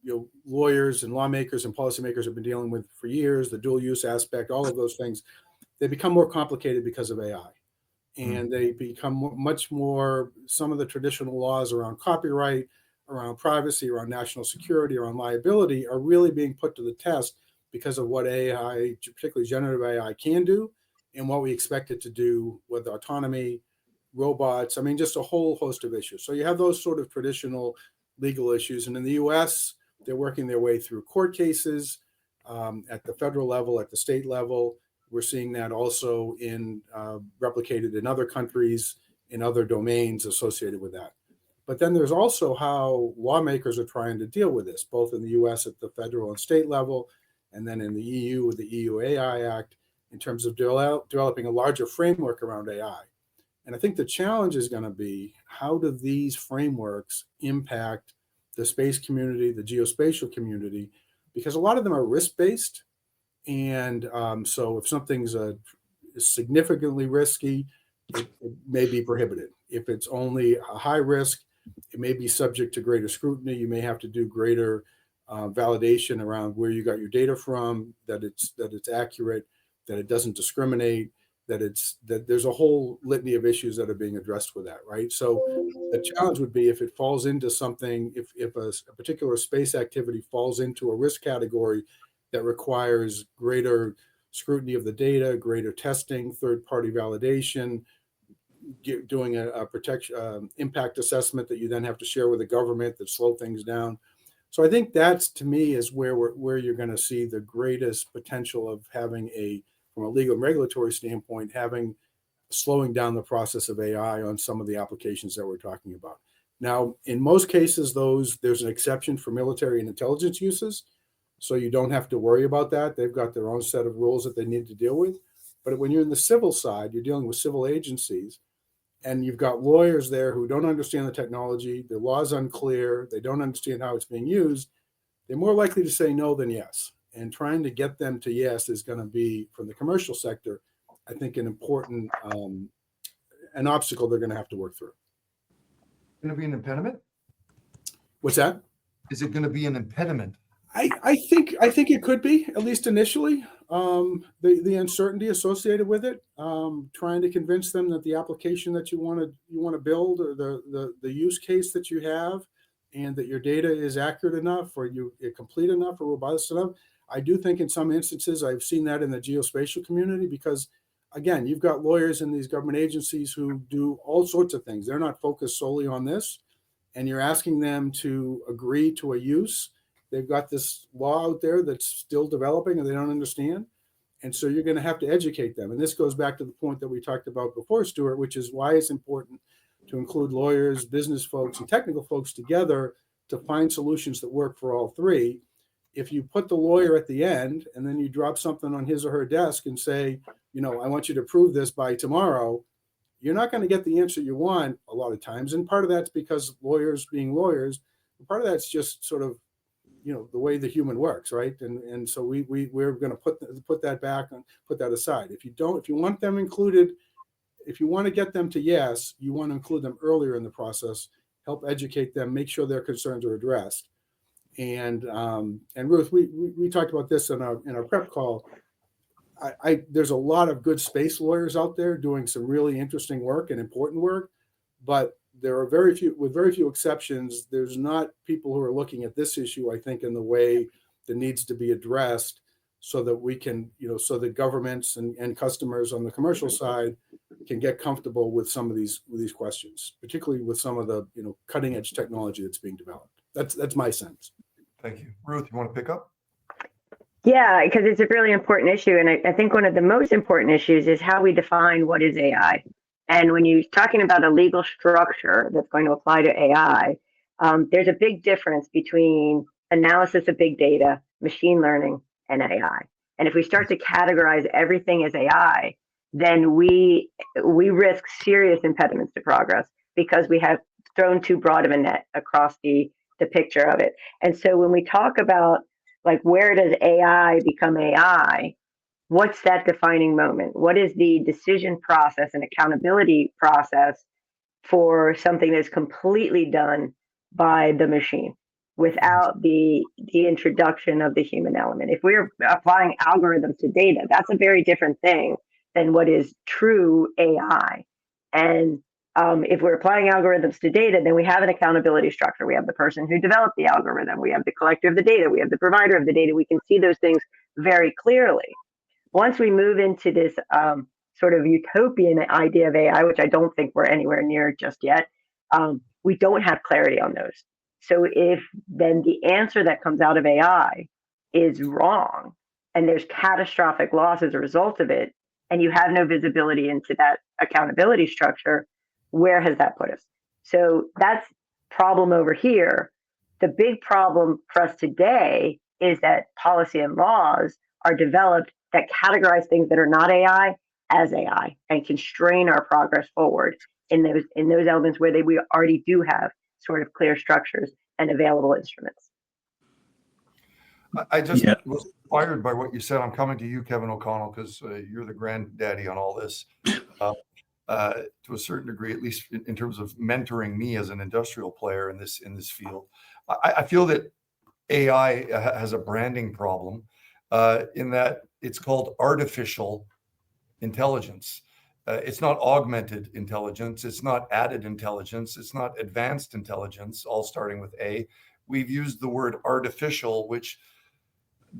lawyers and lawmakers and policymakers have been dealing with for years, the dual use aspect, all of those things, they become more complicated because of AI. and they become much more, some of the traditional laws around copyright, around privacy, around national security, around liability are really being put to the test because of what AI, particularly generative AI, can do and what we expect it to do with autonomy, robots. I mean, just a whole host of issues. So you have those sort of traditional legal issues. And in the US, they're working their way through court cases at the federal level, at the state level. We're seeing that also in replicated in other countries, in other domains associated with that. But then there's also how lawmakers are trying to deal with this, both in the US at the federal and state level, and then in the EU with the EU AI Act, in terms of developing a larger framework around AI. And I think the challenge is going to be, how do these frameworks impact the space community, the geospatial community? Because a lot of them are risk-based. And so if something's significantly risky, it may be prohibited. If it's only a high risk, it may be subject to greater scrutiny. You may have to do greater validation around where you got your data from, that it's accurate, that it doesn't discriminate, that there's a whole litany of issues that are being addressed with that, right? So the challenge would be if it falls into something, if a particular space activity falls into a risk category that requires greater scrutiny of the data, greater testing, third-party validation, doing a protection impact assessment that you then have to share with the government that slow things down. So I think that's, to me, is where you're going to see the greatest potential of having from a legal and regulatory standpoint, slowing down the process of AI on some of the applications that we're talking about. Now, in most cases, there's an exception for military and intelligence uses, so you don't have to worry about that. They've got their own set of rules that they need to deal with. But when you're in the civil side, you're dealing with civil agencies, and you've got lawyers there who don't understand the technology, the law's unclear, they don't understand how it's being used. They're more likely to say no than yes. And trying to get them to yes is going to be, from the commercial sector, I think, an important an obstacle they're going to have to work through. Going to be an impediment? What's that? Is it going to be an impediment? I think it could be, at least initially. The uncertainty associated with it, trying to convince them that the application that you want to build, or the use case that you have, and that your data is accurate enough, or you're complete enough, or robust enough. I do think in some instances I've seen that in the geospatial community, because again, you've got lawyers in these government agencies who do all sorts of things. They're not focused solely on this, and you're asking them to agree to a use. They've got this law out there that's still developing and they don't understand. And so you're going to have to educate them. And this goes back to the point that we talked about before, Stuart, which is why it's important to include lawyers, business folks, and technical folks together to find solutions that work for all three. If you put the lawyer at the end and then you drop something on his or her desk and say, I want you to prove this by tomorrow, you're not going to get the answer you want a lot of times. And part of that's because lawyers being lawyers, and part of that's just sort of, the way the human works, right? And so we're going to put that back and put that aside. If you want them included, if you want to get them to yes, you want to include them earlier in the process, help educate them, make sure their concerns are addressed. And Ruth, we talked about this in our prep call. There's a lot of good space lawyers out there doing some really interesting work and important work, but there are very few exceptions. There's not people who are looking at this issue, I think, in the way that needs to be addressed, so that we can, so that governments and customers on the commercial side can get comfortable with some of these questions, particularly with some of the cutting edge technology that's being developed. That's my sense. Thank you. Ruth, you want to pick up? Yeah, because it's a really important issue. And I think one of the most important issues is how we define what is AI. And when you're talking about a legal structure that's going to apply to AI, there's a big difference between analysis of big data, machine learning, and AI. And if we start to categorize everything as AI, then we risk serious impediments to progress, because we have thrown too broad of a net across the picture of it. And so when we talk about, like, where does AI become AI? What's that defining moment? What is the decision process and accountability process for something that's completely done by the machine without the introduction of the human element? If we're applying algorithms to data, that's a very different thing than what is true AI. And if we're applying algorithms to data, then we have an accountability structure. We have the person who developed the algorithm. We have the collector of the data. We have the provider of the data. We can see those things very clearly. Once we move into this sort of utopian idea of AI, which I don't think we're anywhere near just yet, we don't have clarity on those. So if then the answer that comes out of AI is wrong and there's catastrophic loss as a result of it, and you have no visibility into that accountability structure, where has that put us? So that's problem over here. The big problem for us today is that policy and laws are developed that categorize things that are not AI as AI and constrain our progress forward in those elements where we already do have sort of clear structures and available instruments. I just was inspired by what you said. I'm coming to you, Kevin O'Connell, because you're the granddaddy on all this. To a certain degree, at least in terms of mentoring me as an industrial player in this field, I feel that AI has a branding problem in that it's called artificial intelligence. It's not augmented intelligence. It's not added intelligence. It's not advanced intelligence, all starting with A. We've used the word artificial, which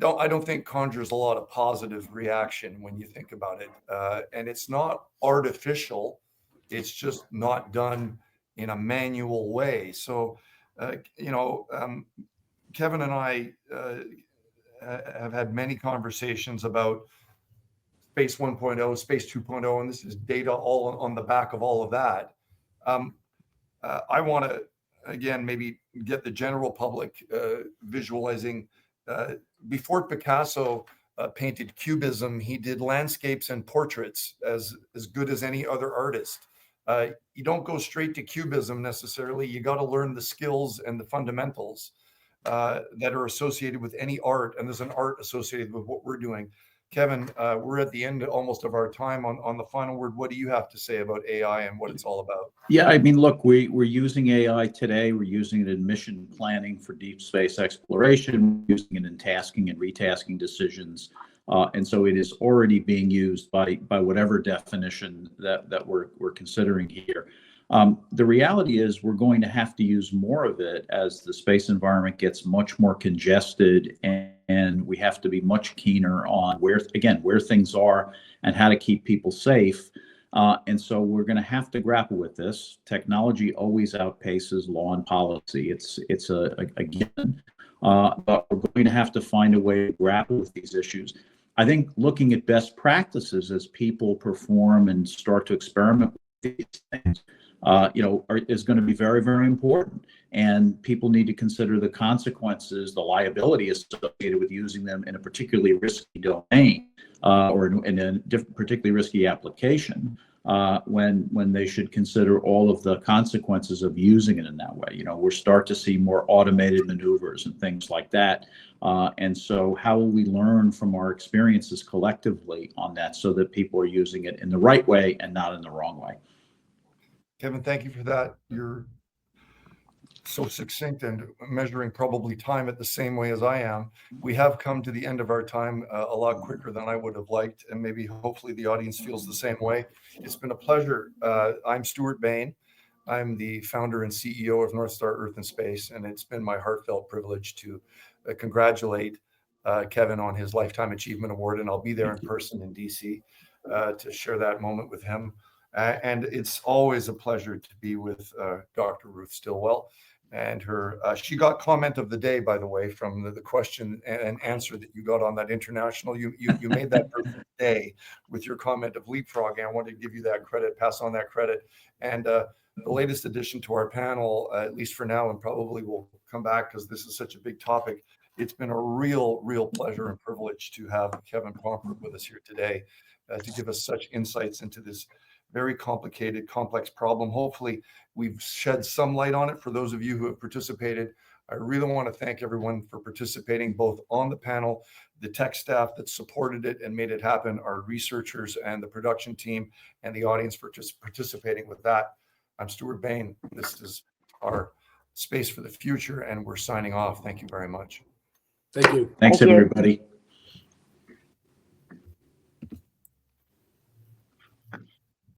I don't think conjures a lot of positive reaction when you think about it. And it's not artificial. It's just not done in a manual way. So, Kevin and I have had many conversations about Space 1.0, Space 2.0, and this is data all on the back of all of that. I want to, again, maybe get the general public visualizing. Before Picasso painted Cubism, he did landscapes and portraits as good as any other artist. You don't go straight to Cubism necessarily. You got to learn the skills and the fundamentals that are associated with any art, and there's an art associated with what we're doing. Kevin, we're at the end almost of our time. On the final word, what do you have to say about AI and what it's all about? Yeah, I mean, look, we're using AI today. We're using it in mission planning for deep space exploration. We're using it in tasking and retasking decisions. And so it is already being used by whatever definition that we're considering here. The reality is we're going to have to use more of it as the space environment gets much more congested, and we have to be much keener on where things are and how to keep people safe. And so we're going to have to grapple with this. Technology always outpaces law and policy. It's a given, but we're going to have to find a way to grapple with these issues. I think looking at best practices as people perform and start to experiment with these things, is going to be very, very important. And people need to consider the consequences, the liability associated with using them in a particularly risky domain or in a particularly risky application when they should consider all of the consequences of using it in that way. We'll start to see more automated maneuvers and things like that. And so how will we learn from our experiences collectively on that so that people are using it in the right way and not in the wrong way? Kevin, thank you for that. You're so succinct and measuring probably time at the same way as I am. We have come to the end of our time a lot quicker than I would have liked, and maybe hopefully the audience feels the same way. It's been a pleasure. I'm Stuart Bain. I'm the founder and CEO of North Star Earth and Space, and it's been my heartfelt privilege to congratulate Kevin on his Lifetime Achievement Award, and I'll be there in person in DC to share that moment with him. And it's always a pleasure to be with Dr. Ruth Stillwell and her. She got comment of the day, by the way, from the question and answer that you got on that international. You made that perfect day with your comment of leapfrogging. I wanted to give you that credit, pass on that credit. And the latest addition to our panel, at least for now, and probably we'll come back because this is such a big topic. It's been a real pleasure and privilege to have Kevin Pomfret with us here today to give us such insights into this very complicated, complex problem. Hopefully, we've shed some light on it for those of you who have participated. I really want to thank everyone for participating, both on the panel, the tech staff that supported it and made it happen, our researchers and the production team, and the audience for just participating with that. I'm Stuart Bain. This is our Space for the Future, and we're signing off. Thank you very much. Thank you. Thanks, everybody.